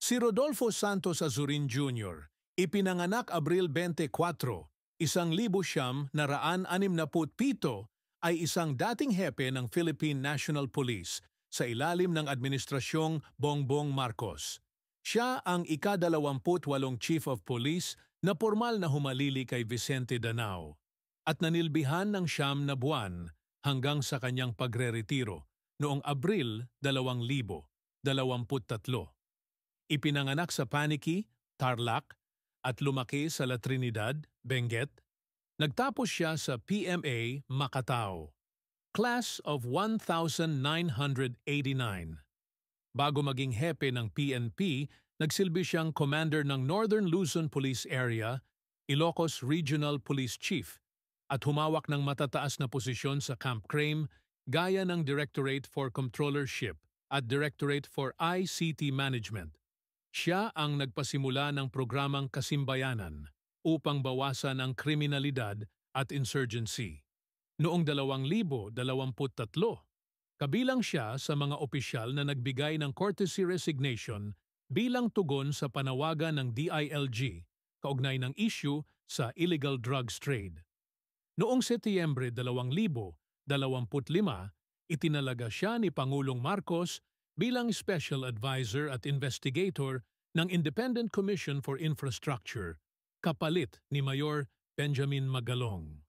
Si Rodolfo Santos Azurin Jr., ipinanganak Abril 24, 1967, ay isang dating hepe ng Philippine National Police sa ilalim ng Administrasyong Bongbong Marcos. Siya ang ika-28 Chief of Police na formal na humalili kay Vicente Danao at nanilbihan ng 9 na buwan hanggang sa kanyang pagre-retiro noong Abril 2023. Ipinanganak sa Paniqui, Tarlac at lumaki sa La Trinidad, Benguet. Nagtapos siya sa PMA Macatao, Class of 1989. Bago maging hepe ng PNP, nagsilbi siyang commander ng Northern Luzon Police Area, Ilocos Regional Police Chief, at humawak ng matataas na posisyon sa Camp Crame gaya ng Directorate for Controllership at Directorate for ICT Management. Siya ang nagpasimula ng programang Kasimbayanan upang bawasan ang kriminalidad at insurgency. Noong 2023, kabilang siya sa mga opisyal na nagbigay ng courtesy resignation bilang tugon sa panawagan ng DILG kaugnay ng issue sa illegal drugs trade. Noong Setyembre 2025, itinalaga siya ni Pangulong Marcos bilang Special Advisor at Investigator ng Independent Commission for Infrastructure, kapalit ni Mayor Benjamin Magalong.